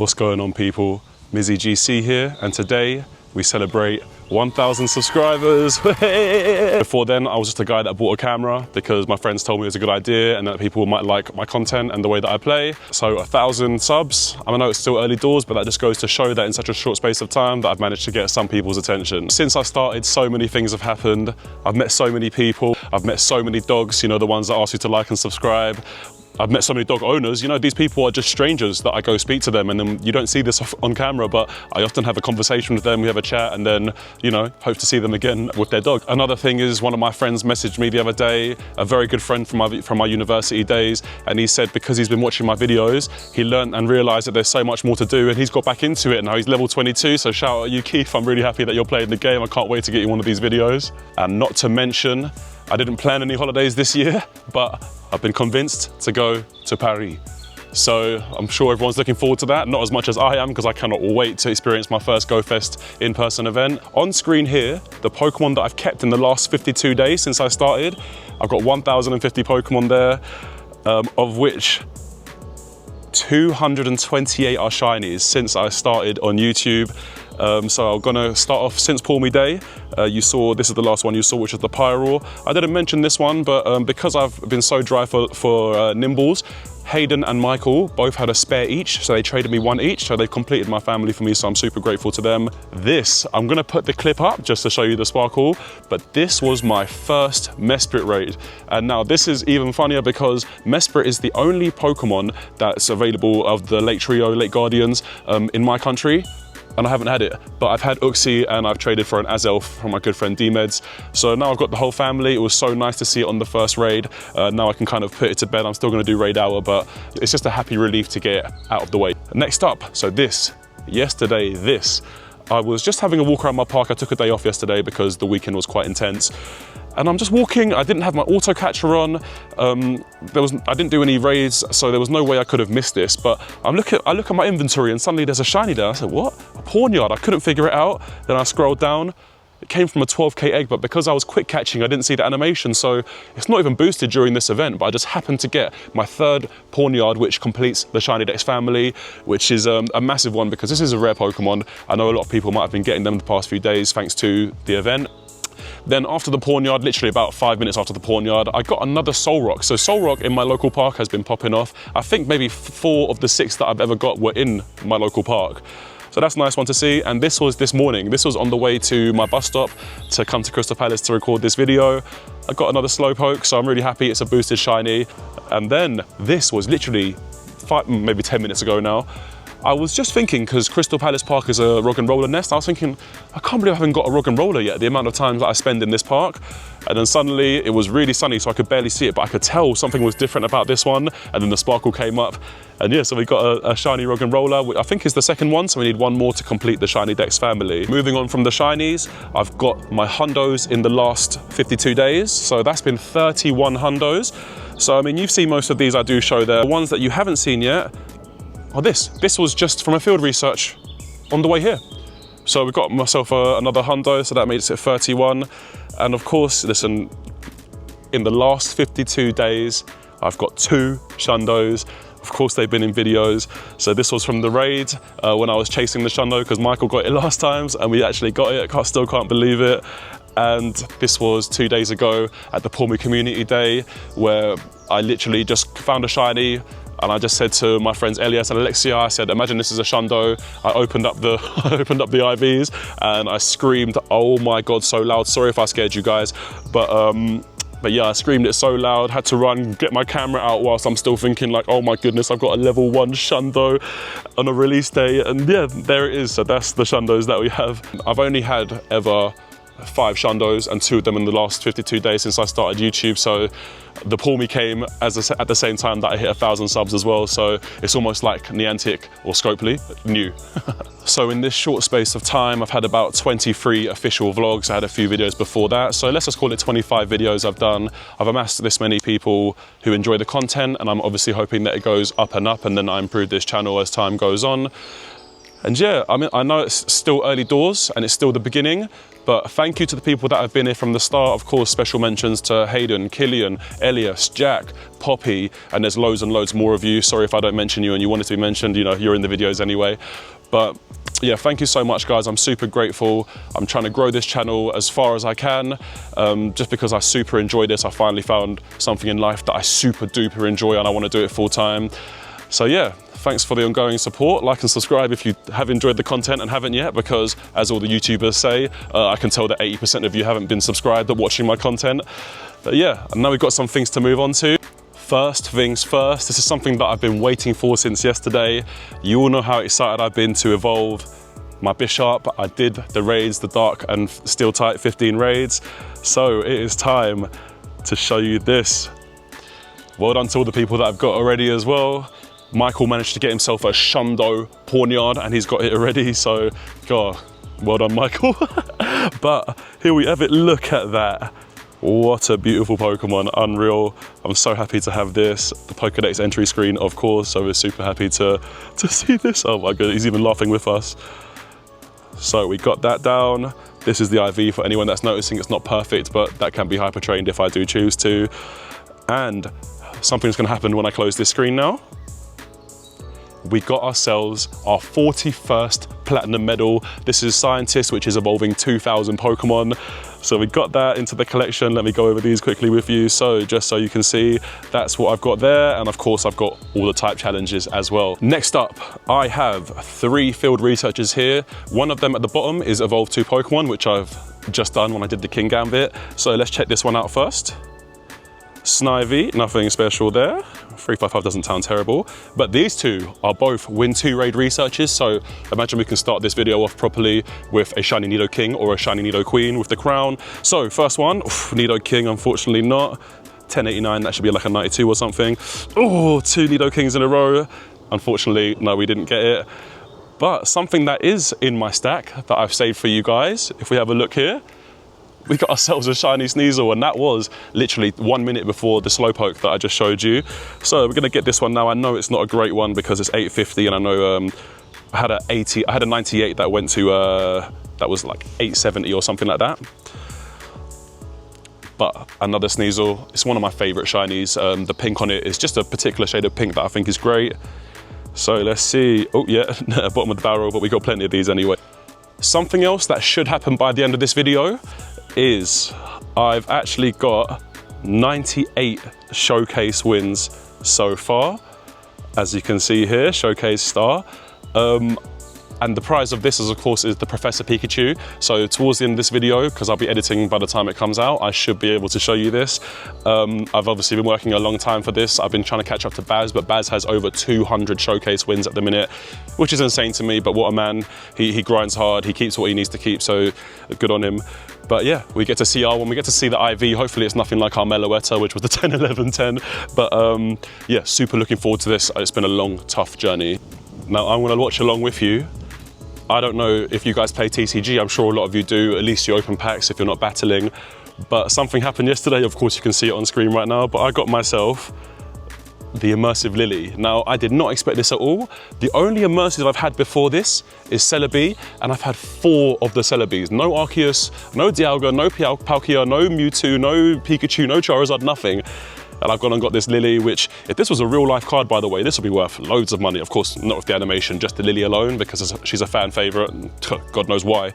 What's going on, people? Mizzy GC here, and today we celebrate 1,000 subscribers. Before then, I was just a guy that bought a camera because my friends told me it was a good idea and that people might like my content and the way that I play. So 1,000 subs. I know it's still early doors, but that just goes to show that in such a short space of time that I've managed to get some people's attention. Since I started, so many things have happened. I've met so many people. I've met so many dogs, you know, the ones that ask you to like and subscribe. I've met so many dog owners, you know, these people are just strangers that I go speak to them, and then you don't see this on camera, but I often have a conversation with them, we have a chat, and then, you know, hope to see them again with their dog. Another thing is, one of my friends messaged me the other day, a very good friend from my university days, and he said because he's been watching my videos, he learned and realized that there's so much more to do, and he's got back into it. Now he's level 22, so shout out to you, Keith. I'm really happy that you're playing the game. I can't wait to get you one of these videos. And not to mention, I didn't plan any holidays this year, but I've been convinced to go to Paris. So I'm sure everyone's looking forward to that, not as much as I am, because I cannot wait to experience my first GoFest in-person event. On screen here, the Pokemon that I've kept in the last 52 days since I started. I've got 1,050 Pokemon there, of which 228 are Shinies since I started on YouTube. So I'm gonna start off since Pull Me Day. You saw, this is the last one you saw, which is the Pyroar. I didn't mention this one, but because I've been so dry for Nimbles, Hayden and Michael both had a spare each, so they traded me one each, so they've completed my family for me, so I'm super grateful to them. This, I'm gonna put the clip up just to show you the sparkle, but this was my first Mesprit raid. And now this is even funnier because Mesprit is the only Pokemon that's available of the late trio, late Guardians, in my country. And I haven't had it, but I've had Uxie and I've traded for an Azelf from my good friend D-Meds. So now I've got the whole family. It was so nice to see it on the first raid. Now I can kind of put it to bed. I'm still gonna do raid hour, but it's just a happy relief to get it out of the way. Next up, so yesterday, I was just having a walk around my park. I took a day off yesterday because the weekend was quite intense. And I'm just walking, I didn't have my auto catcher on. I didn't do any raids, so there was no way I could have missed this, but I look at my inventory and suddenly there's a shiny there. I said, what? A Pawnyard? I couldn't figure it out. Then I scrolled down. It came from a 12k egg, but because I was quick catching, I didn't see the animation, so it's not even boosted during this event, but I just happened to get my third Pawnyard, which completes the Shiny Dex family, which is a massive one because this is a rare Pokemon. I know a lot of people might have been getting them the past few days thanks to the event. Then after the Pawnyard, literally about 5 minutes after the Pawnyard, I got another Solrock. So Solrock in my local park has been popping off. I think maybe 4 of the 6 that I've ever got were in my local park. So that's a nice one to see. And this was this morning. This was on the way to my bus stop to come to Crystal Palace to record this video. I got another Slowpoke, so I'm really happy it's a boosted shiny. And then this was literally maybe 10 minutes ago now. I was just thinking, because Crystal Palace Park is a rock and roller nest, I was thinking, I can't believe I haven't got a rock and roller yet, the amount of times that I spend in this park. And then suddenly it was really sunny, so I could barely see it, but I could tell something was different about this one. And then the sparkle came up. And yeah, so we got a shiny rock and roller, which I think is the second one, so we need one more to complete the Shiny Dex family. Moving on from the shinies, I've got my Hundos in the last 52 days. So that's been 31 Hundos. So I mean, you've seen most of these I do show there. The ones that you haven't seen yet, oh, this was just from a field research on the way here. So we got myself another Hundo, so that makes it 31. And of course, listen, in the last 52 days, I've got 2 Shundos. Of course, they've been in videos. So this was from the raid when I was chasing the Shundo, because Michael got it last times and we actually got it. I still can't believe it. And this was 2 days ago at the Pull Me Community Day, where I literally just found a shiny. And I just said to my friends Elias and Alexia, I said, imagine this is a Shundo. I opened up the IVs and I screamed, oh my God, so loud. Sorry if I scared you guys. But yeah, I screamed it so loud, had to run, get my camera out whilst I'm still thinking like, oh my goodness, I've got a level 1 Shundo on a release day. And yeah, there it is. So that's the Shundos that we have. I've only had ever 5 Shundos and 2 of them in the last 52 days since I started YouTube. So the Pull Me came at the same time that I hit 1,000 subs as well. So it's almost like Niantic or Scopely new. So in this short space of time, I've had about 23 official vlogs. I had a few videos before that. So let's just call it 25 videos I've done. I've amassed this many people who enjoy the content, and I'm obviously hoping that it goes up and up, and then I improve this channel as time goes on. And yeah, I mean, I know it's still early doors and it's still the beginning, But thank you to the people that have been here from the start. Of course, special mentions to Hayden, Killian, Elias, Jack, Poppy, and there's loads and loads more of you. Sorry if I don't mention you and you wanted to be mentioned, you know, you're in the videos anyway. But yeah, thank you so much, guys. I'm super grateful. I'm trying to grow this channel as far as I can, just because I super enjoy this. I finally found something in life that I super duper enjoy and I want to do it full time. So yeah, thanks for the ongoing support. Like and subscribe if you have enjoyed the content and haven't yet, because as all the YouTubers say, I can tell that 80% of you haven't been subscribed or watching my content. But yeah, and now we've got some things to move on to. First things first, this is something that I've been waiting for since yesterday. You all know how excited I've been to evolve my Bishop. I did the raids, the Dark and Steel Type 15 raids. So it is time to show you this. Well done to all the people that I've got already as well. Michael managed to get himself a Shundo Pawnyard and he's got it already, so God, well done, Michael. But here we have it, look at that. What a beautiful Pokemon, unreal. I'm so happy to have this. The Pokedex entry screen, of course, so we're super happy to see this. Oh my God, he's even laughing with us. So we got that down. This is the IV for anyone that's noticing it's not perfect, but that can be hyper trained if I do choose to. And something's gonna happen when I close this screen now. We got ourselves our 41st Platinum Medal. This is Scientist, which is evolving 2,000 Pokemon. So we got that into the collection. Let me go over these quickly with you. So just so you can see, that's what I've got there. And of course, I've got all the type challenges as well. Next up, I have 3 field researchers here. One of them at the bottom is Evolve 2 Pokemon, which I've just done when I did the Kingambit. So let's check this one out first. Snivy, nothing special there. 355 doesn't sound terrible. But these two are both Win 2 raid researchers, so imagine we can start this video off properly with a Shiny Nidoking or a Shiny Nidoqueen with the crown. So first one, Nidoking, unfortunately not. 1089, that should be like a 92 or something. Oh, 2 Nidokings in a row. Unfortunately, no, we didn't get it. But something that is in my stack that I've saved for you guys, if we have a look here, we got ourselves a shiny Sneasel, and that was literally 1 minute before the Slowpoke that I just showed you. So we're gonna get this one now. I know it's not a great one because it's 850, and I know I had a 98 that went to, that was like 870 or something like that. But another Sneasel, it's one of my favorite shinies. The pink on it is just a particular shade of pink that I think is great. So let's see, oh yeah, bottom of the barrel, but we got plenty of these anyway. Something else that should happen by the end of this video is I've actually got 98 showcase wins so far. As you can see here, showcase star. And the prize of this is, of course, is the Professor Pikachu. So towards the end of this video, because I'll be editing by the time it comes out, I should be able to show you this. I've obviously been working a long time for this. I've been trying to catch up to Baz, but Baz has over 200 showcase wins at the minute, which is insane to me, but what a man. He grinds hard, he keeps what he needs to keep, so good on him. But yeah, we get to see our one, we get to see the IV. Hopefully it's nothing like our Meloetta, which was the 10, 11, 10. But yeah, super looking forward to this. It's been a long, tough journey. Now I'm gonna watch along with you. I don't know if you guys play TCG, I'm sure a lot of you do, at least you open packs if you're not battling. But something happened yesterday, of course you can see it on screen right now, but I got myself the immersive Lily. Now, I did not expect this at all. The only immersive I've had before this is Celebi, and I've had 4 of the Celebis. No Arceus, no Dialga, no Palkia, no Mewtwo, no Pikachu, no Charizard, nothing. And I've gone and got this Lily, which, if this was a real life card, by the way, this would be worth loads of money. Of course, not with the animation, just the Lily alone, because she's a fan favorite, and God knows why.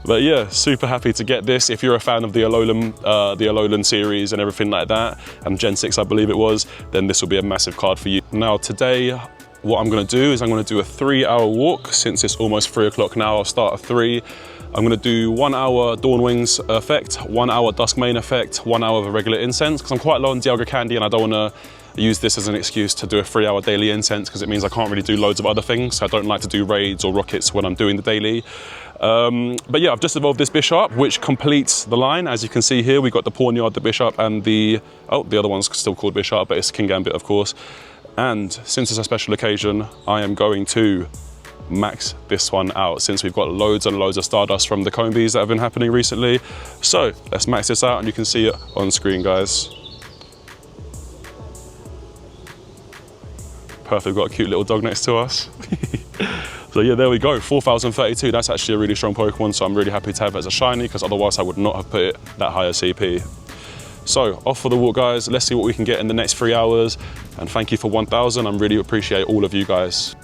But yeah, super happy to get this. If you're a fan of the Alolan series and everything like that, and Gen 6, I believe it was, then this will be a massive card for you. Now today, what I'm gonna do is I'm gonna do a 3-hour walk. Since it's almost 3 o'clock now, I'll start at 3. I'm gonna do 1 hour Dawn Wings effect, 1 hour Dusk Mane effect, 1 hour of a regular incense, because I'm quite low on Dialga Candy and I don't wanna use this as an excuse to do a 3-hour daily incense, because it means I can't really do loads of other things. I don't like to do raids or rockets when I'm doing the daily. But yeah, I've just evolved this Bishop, which completes the line. As you can see here, we've got the Pawnyard, the Bishop, and the other one's still called Bishop, but it's Kingambit, of course. And since it's a special occasion, I am going to max this one out, since we've got loads and loads of Stardust from the Combies that have been happening recently. So let's max this out, and you can see it on screen, guys. Perfect, we've got a cute little dog next to us. So yeah, there we go, 4032. That's actually a really strong Pokemon, so I'm really happy to have it as a shiny, because otherwise I would not have put it that high a CP. So off for the walk, guys. Let's see what we can get in the next 3 hours. And thank you for 1,000. I really appreciate all of you guys.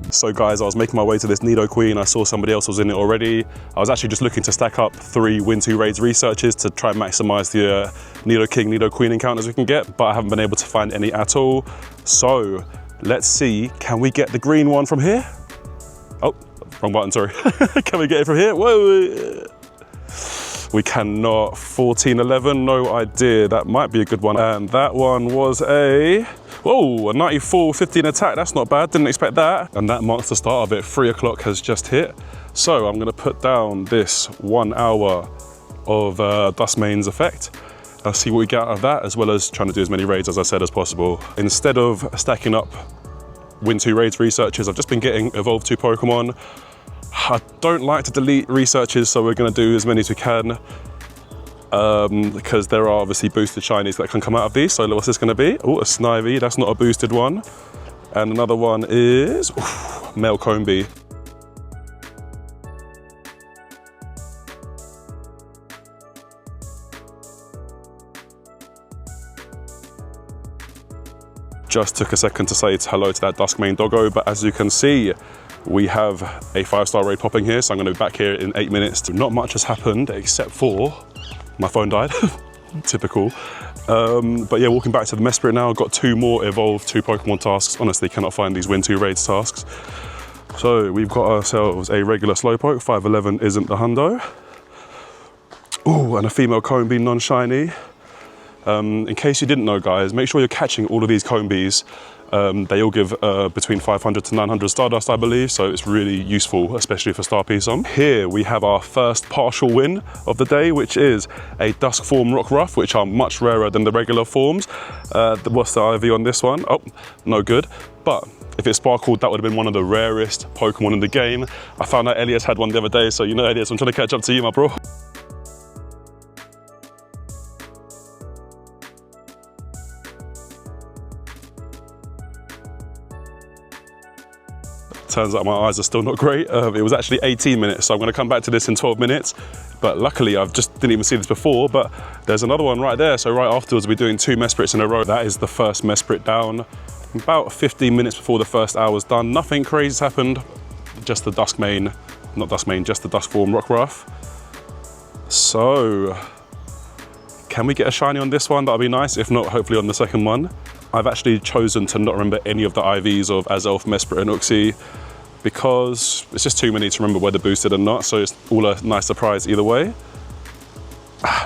So guys, I was making my way to this Nidoqueen. I saw somebody else was in it already. I was actually just looking to stack up 3 Win2 Raids researches to try and maximize the Nidoking, Nidoqueen encounters we can get, but I haven't been able to find any at all. So let's see, can we get the green one from here? Oh, wrong button, sorry. Can we get it from here? Whoa. We cannot. 1411, no idea. That might be a good one. And that one was a, whoa, a 94, 15 attack. That's not bad, didn't expect that. And that marks the start of it. 3 o'clock has just hit. So I'm gonna put down this 1 hour of Dustmane's effect. I'll see what we get out of that, as well as trying to do as many raids, as I said, as possible. Instead of stacking up Win2 Raids researches, I've just been getting Evolve 2 Pokemon. I don't like to delete researches, so we're going to do as many as we can, because there are obviously boosted shinies that can come out of these. So what's this going to be? Oh, a Snivy, that's not a boosted one. And another one is Melcombi. Just took a second to say hello to that Duskmane doggo, but as you can see, we have a 5-star raid popping here, so I'm going to be back here in 8 minutes. Not much has happened except for my phone died. Typical. But yeah, walking back to the Mesprit now. I've got 2 more Evolve 2 Pokemon tasks. Honestly, cannot find these Win2 Raids tasks. So we've got ourselves a regular Slowpoke. 511 isn't the Hundo. Ooh, and a female Combee, non-shiny. In case you didn't know, guys, make sure you're catching all of these Combees. They all give between 500 to 900 Stardust, I believe, so it's really useful, especially for Star Piece on. Here we have our first partial win of the day, which is a Dusk form Rockruff, which are much rarer than the regular forms. What's the IV on this one? Oh, no good. But if it sparkled, that would have been one of the rarest Pokemon in the game. I found out Elias had one the other day, so you know, Elias, I'm trying to catch up to you, my bro. Turns out my eyes are still not great. It was actually 18 minutes, so I'm going to come back to this in 12 minutes. But luckily, I've just didn't even see this before, but there's another one right there. So right afterwards, we're doing 2 Mesprits in a row. That is the first Mesprit down. About 15 minutes before the first hour's done. Nothing crazy's happened. Just the Duskmane, not Duskmane, just the Dusk form Rockruff. So, can we get a shiny on this one? That'll be nice. If not, hopefully on the second one. I've actually chosen to not remember any of the IVs of Azelf, Mesprit and Uxie, because it's just too many to remember whether boosted or not, so it's all a nice surprise either way.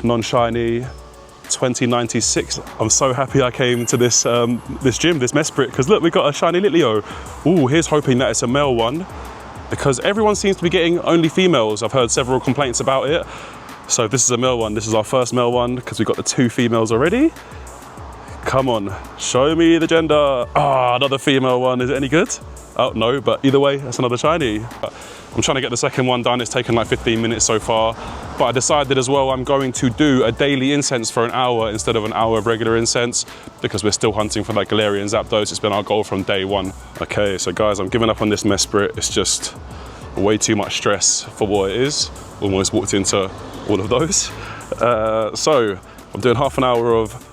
Non-shiny, 2096. I'm so happy I came to this this gym, this Mesprit, because look, we got a shiny Litleo. Ooh, here's hoping that it's a male one, because everyone seems to be getting only females. I've heard several complaints about it. So if this is a male one, this is our first male one, because we've got the 2 females already. Come on, show me the gender. Ah, another female one, is it any good? Oh, no, but either way, that's another shiny. I'm trying to get the second one done. It's taken like 15 minutes so far. But I decided as well I'm going to do a daily incense for an hour instead of an hour of regular incense, because we're still hunting for that Galarian Zapdos. It's been our goal from day 1. Okay, so guys, I'm giving up on this Mesprit. It's just way too much stress for what it is. Almost walked into all of those. So I'm doing half an hour of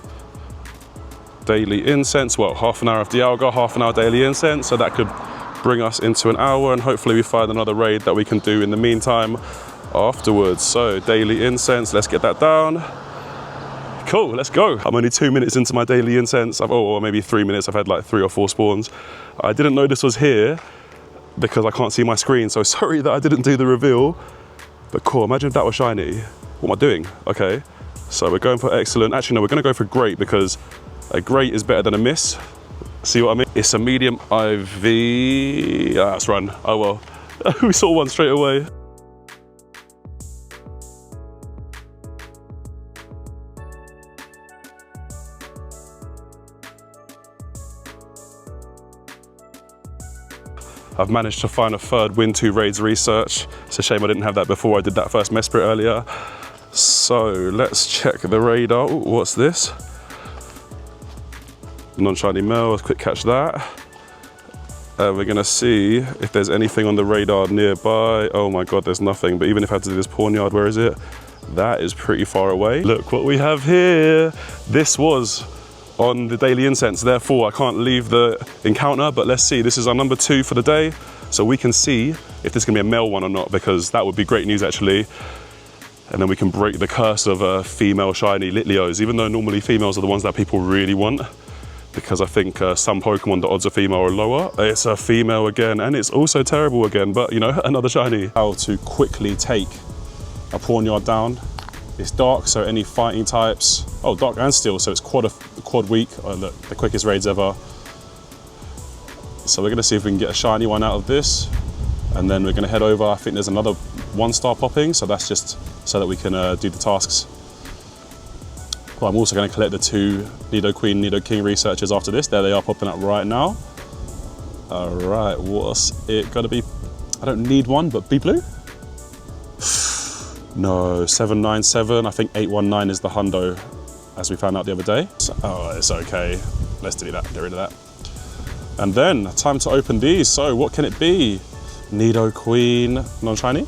daily incense, well, half an hour of Dialga, half an hour daily incense, so that could bring us into an hour, and hopefully we find another raid that we can do in the meantime afterwards. So daily incense, let's get that down. Cool, let's go. I'm only 2 minutes into my daily incense, or maybe 3 minutes. I've had like 3 or 4 spawns. I didn't know this was here because I can't see my screen, so sorry that I didn't do the reveal, but cool. Imagine if that was shiny. What am I doing? Okay, so we're going for excellent. Actually no, we're going to go for great, because a great is better than a miss. See what I mean? It's a medium IV. Ah, let's run. Oh well. We saw one straight away. I've managed to find a third Win2 Raids research. It's a shame I didn't have that before I did that first Mesprit earlier. So let's check the radar. Ooh, what's this? Non-shiny male, let's quick catch that. We're gonna see if there's anything on the radar nearby. Oh my God, there's nothing. But even if I had to do this pawn yard, where is it? That is pretty far away. Look what we have here. This was on the daily incense, therefore I can't leave the encounter, but let's see. This is our number 2 for the day. So we can see if this can be a male one or not, because that would be great news actually. And then we can break the curse of female shiny Litleos, even though normally females are the ones that people really want. Because I think some Pokemon, the odds of female are lower. It's a female again, and it's also terrible again, but you know, another shiny. How to quickly take a pawn yard down. It's dark, so any fighting types. Oh, dark and steel, so it's quad weak. Oh, look, the quickest raids ever. So we're gonna see if we can get a shiny one out of this. And then we're gonna head over, I think there's another 1-star popping, so that's just so that we can do the tasks. Well, I'm also gonna collect the 2 Nidoqueen, Nidoking researchers after this. There they are popping up right now. All right, what's it gotta be? I don't need one, but be blue? No, 797, I think 819 is the Hundo, as we found out the other day. So, oh, it's okay. Let's delete that, get rid of that. And then, time to open these. So what can it be? Nidoqueen, non-shiny.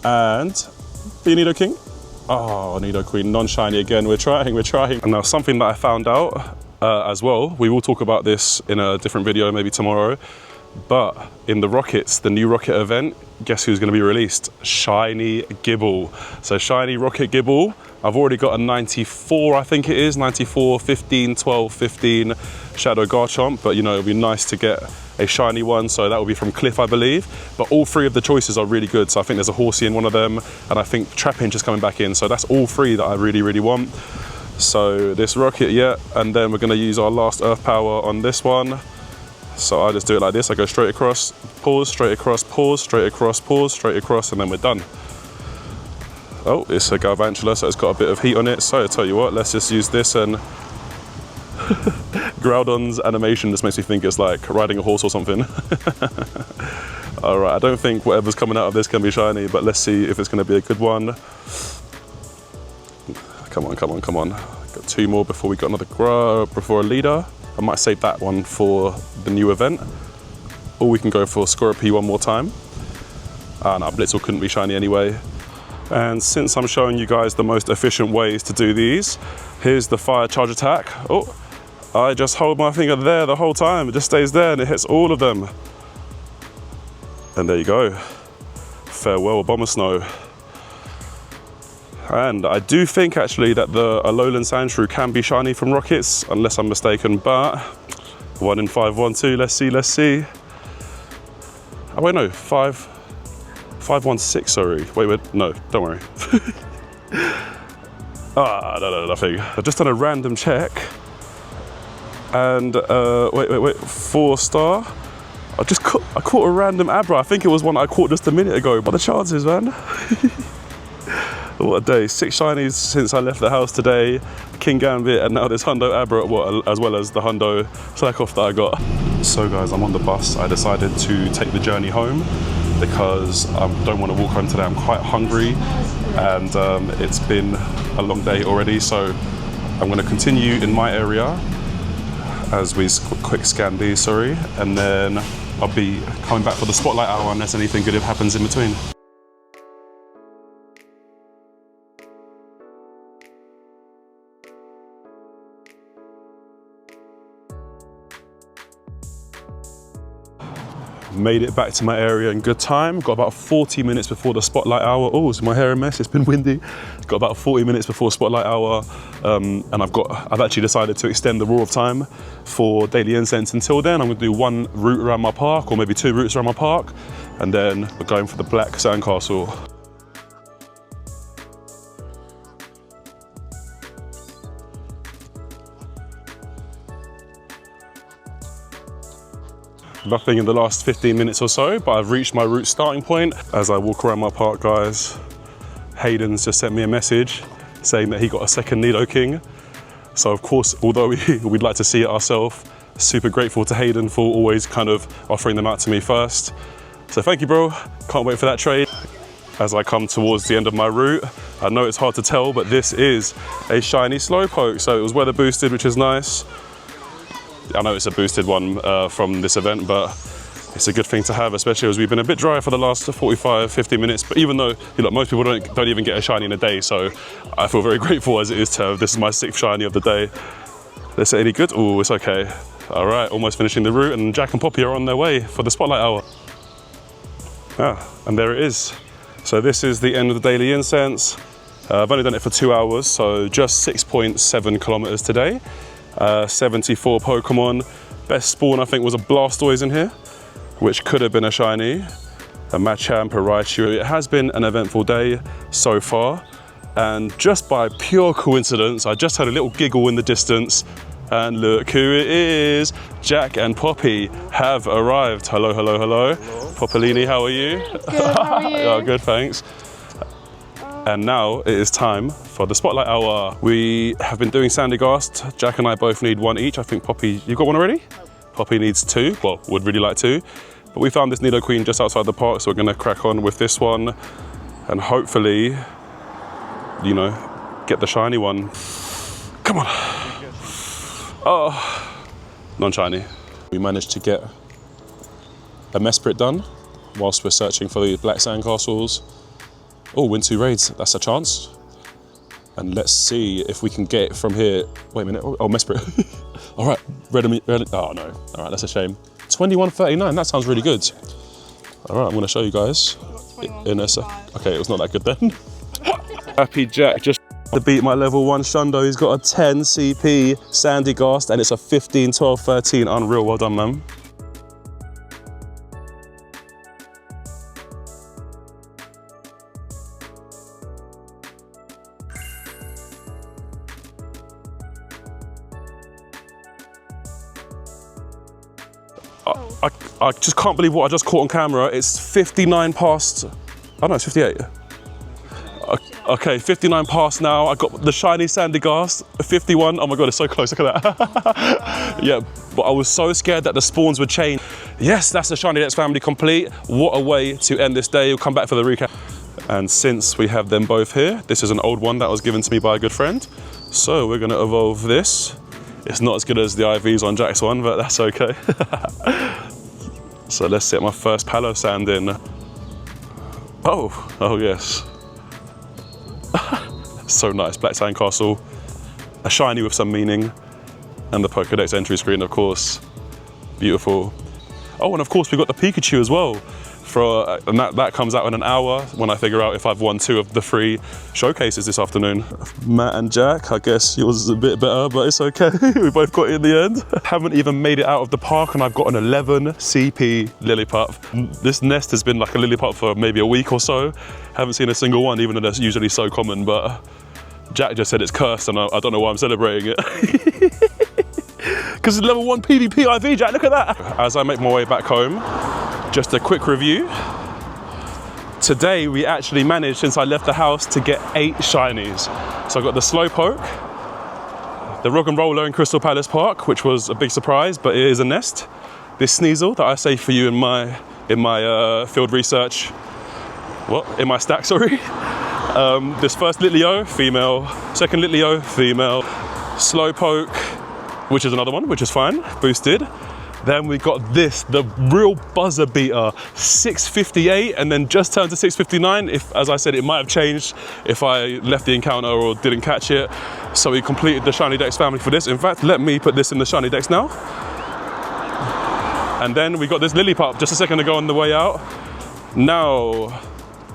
And the Nidoking. Oh, Nidoqueen, non-shiny again. We're trying. And now something that I found out as well, we will talk about this in a different video, maybe tomorrow. But in the Rockets, the new Rocket event, guess who's gonna be released? Shiny Gibble. So shiny Rocket Gibble. I've already got a 94, I think it is, 94, 15, 12, 15 Shadow Garchomp, but you know, it'd be nice to get a shiny one, so that will be from Cliff, I believe. But all 3 of the choices are really good. So I think there's a Horsey in one of them, and I think Trapinch is coming back in. So that's all 3 that I really want. So this Rocket, yeah, and then we're gonna use our last Earth Power on this one. So I just do it like this, I go straight across, pause, straight across, pause, straight across, pause, straight across, and then we're done. Oh, it's a Galvantula, so it's got a bit of heat on it. So I tell you what, let's just use this. And Groudon's animation just makes me think it's like riding a horse or something. All right, I don't think whatever's coming out of this can be shiny, but let's see if it's gonna be a good one. Come on, come on, come on. Got 2 more before we got another before a leader. I might save that one for the new event. Or we can go for Scorpy one more time. No, Blitzel couldn't be shiny anyway. And since I'm showing you guys the most efficient ways to do these, here's the fire charge attack. Oh, I just hold my finger there the whole time. It just stays there and it hits all of them. And there you go. Farewell, Bomber Snow. And I do think actually that the Alolan Sandshrew can be shiny from Rockets, unless I'm mistaken, but 1 in 5, 1, 2, let's see. Oh wait, no, 516, sorry. Wait, no, don't worry. No, nothing. I've just done a random check. And, wait, 4-star. I caught a random Abra. I think it was one I caught just a minute ago, but the chances, man. What a day. 6 shinies since I left the house today. Kingambit, and now this Hundo Abra, as well as the Hundo Slakoff that I got. So guys, I'm on the bus. I decided to take the journey home because I don't want to walk home today. I'm quite hungry, and it's been a long day already. So I'm going to continue in my area as we quick scan these, sorry. And then I'll be coming back for the spotlight hour unless anything good happens in between. Made it back to my area in good time. Got about 40 minutes before the spotlight hour. Oh, is my hair a mess? It's been windy. Got about 40 minutes before spotlight hour, and I've actually decided to extend the Roar of Time for daily incense until then. I'm gonna do 1 route around my park, or maybe 2 routes around my park, and then we're going for the Black Sandcastle. Nothing in the last 15 minutes or so, but I've reached my route starting point. As I walk around my park, guys, Hayden's just sent me a message saying that he got a second Nidoking. So of course, although we'd like to see it ourselves, super grateful to Hayden for always kind of offering them out to me first. So thank you, bro. Can't wait for that trade. As I come towards the end of my route, I know it's hard to tell, but this is a shiny Slowpoke. So it was weather boosted, which is nice. I know it's a boosted one from this event, but it's a good thing to have, especially as we've been a bit dry for the last 45, 50 minutes. But even though most people don't even get a shiny in a day, so I feel very grateful as it is to have, this is my 6th shiny of the day. Is it any good? Oh, it's okay. All right, almost finishing the route, and Jack and Poppy are on their way for the spotlight hour. And there it is. So this is the end of the daily incense. I've only done it for 2 hours, so just 6.7 kilometers today. 74 Pokemon. Best spawn I think was a Blastoise in here, which could have been a shiny. A Machamp, a Raichu. It has been an eventful day so far. And just by pure coincidence, I just had a little giggle in the distance. And look who it is. Jack and Poppy have arrived. Hello, hello, hello. Popolini, how are you? Good, how are you? Oh, good, thanks. And now it is time for the spotlight hour. We have been doing Sandygast. Jack and I both need one each. I think Poppy, you got one already? Poppy needs 2, well, would really like 2. But we found this Nidoqueen just outside the park, so we're gonna crack on with this one and hopefully, you know, get the shiny one. Come on. Oh, non-shiny. We managed to get a Mesprit done whilst we're searching for the black sandcastles. Oh, win 2 raids, that's a chance. And let's see if we can get it from here. Wait a minute, oh, Mesprit. All right, red, oh no, all right, that's a shame. 21.39, that sounds really good. All right, I'm gonna show you guys in a sec. Okay, it was not that good then. Happy Jack just to beat my level 1 Shundo. He's got a 10 CP Sandygast and it's a 15, 12, 13. Unreal, well done, man. I just can't believe what I just caught on camera. It's 59 past, oh no, it's 58. Okay, 59 past now. I got the shiny Sandygast, 51. Oh my God, it's so close, look at that. Yeah, but I was so scared that the spawns would change. Yes, that's the Shiny family complete. What a way to end this day. We'll come back for the recap. And since we have them both here, this is an old one that was given to me by a good friend. So we're gonna evolve this. It's not as good as the IVs on Jack's one, but that's okay. So let's set my first Palo Sand in. Oh yes. So nice, Black Sandcastle, a shiny with some meaning, and the Pokédex entry screen, of course. Beautiful. Oh, and of course we got the Pikachu as well. And that comes out in an hour when I figure out if I've won 2 of the 3 showcases this afternoon. Matt and Jack, I guess yours is a bit better, but it's okay. We both got it in the end. Haven't even made it out of the park and I've got an 11 CP Lillipup. This nest has been like a Lillipup for maybe a week or so. Haven't seen a single one, even though that's usually so common, but Jack just said it's cursed and I don't know why I'm celebrating it. Because it's level 1 PvP IV, Jack, look at that. As I make my way back home, just a quick review. Today we actually managed, since I left the house, to get 8 shinies. So I got the Slowpoke, the Rock and Roller in Crystal Palace Park, which was a big surprise, but it is a nest. This Sneasel that I saved for you in my field research, in my stack, sorry. This first Litleo, female. Second Litleo, female. Slowpoke, which is another one, which is fine, boosted. Then we got this, the real buzzer beater, 658, and then just turned to 659. If, as I said, it might have changed if I left the encounter or didn't catch it. So we completed the Shinies family for this. In fact, let me put this in the Shinies now. And then we got this Lillipup just a second ago on the way out. Now,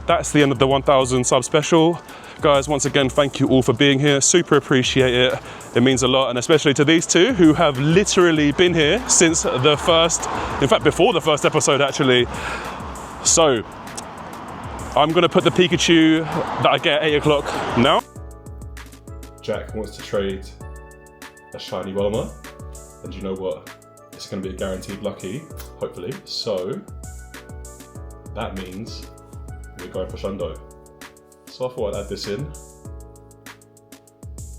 that's the end of the 1000 sub special. Guys, once again, thank you all for being here. Super appreciate it. It means a lot, and especially to these 2 who have literally been here since the first, in fact, before the first episode, actually. So, I'm gonna put the Pikachu that I get at 8 o'clock now. Jack wants to trade a shiny Welma, and you know what? It's gonna be a guaranteed lucky, hopefully. So, that means we're going for Shundo. So I thought I'd add this in.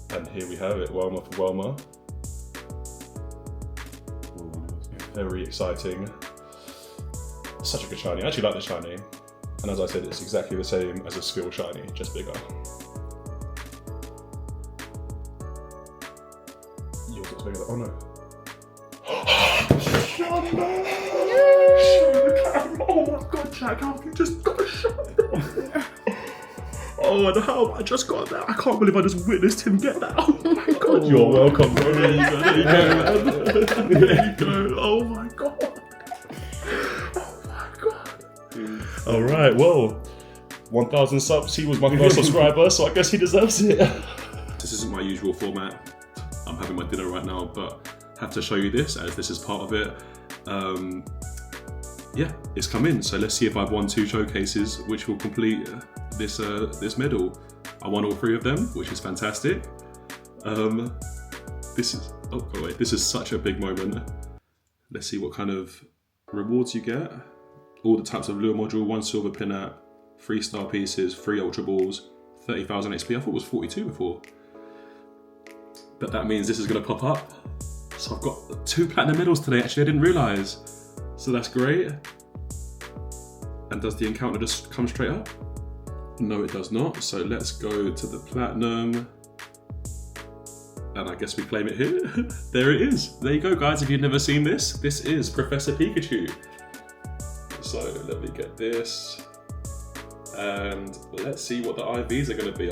And here we have it, Welma for Welma. Ooh, very exciting. Such a good shiny. I actually like the shiny. And as I said, it's exactly the same as a skill shiny, just bigger. Yours looks bigger. Oh no. Oh my god, Jack, how have you just got a Shundo? Oh, and how I just got that. I can't believe I just witnessed him get that. Oh my god, you're welcome, bro. There you go, there you go. There you go. Oh my god. Oh my god. Alright, well, 1,000 subs, he was my first subscriber, so I guess he deserves it. This isn't my usual format. I'm having my dinner right now, but I have to show you this as this is part of it. Yeah, it's come in, so let's see if I've won 2 showcases, which will complete this medal. I won all 3 of them, which is fantastic. This is such a big moment. Let's see what kind of rewards you get. All the types of lure module, 1 silver pin app, 3 star pieces, 3 ultra balls, 30,000 XP. I thought it was 42 before. But that means this is gonna pop up. So I've got 2 platinum medals today, actually, I didn't realize. So that's great. And does the encounter just come straight up? No, it does not. So let's go to the platinum. And I guess we claim it here. There it is. There you go, guys. If you've never seen this, this is Professor Pikachu. So let me get this. And let's see what the IVs are gonna be.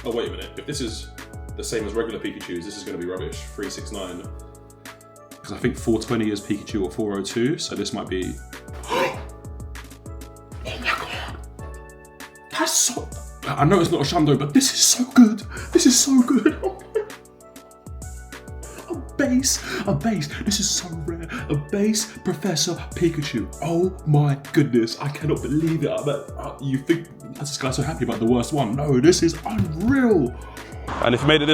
Oh, wait a minute. If this is the same as regular Pikachus, this is gonna be rubbish. 369. Because I think 420 is Pikachu or 402, so this might be... Oh my god! That's so... I know it's not a Shundo, but this is so good! This is so good! Oh my... A base! This is so rare. A base Professor Pikachu. Oh my goodness, I cannot believe it. You think this guy's so happy about the worst one. No, this is unreal! And if you made it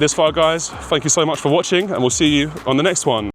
this far, guys, thank you so much for watching, and we'll see you on the next one.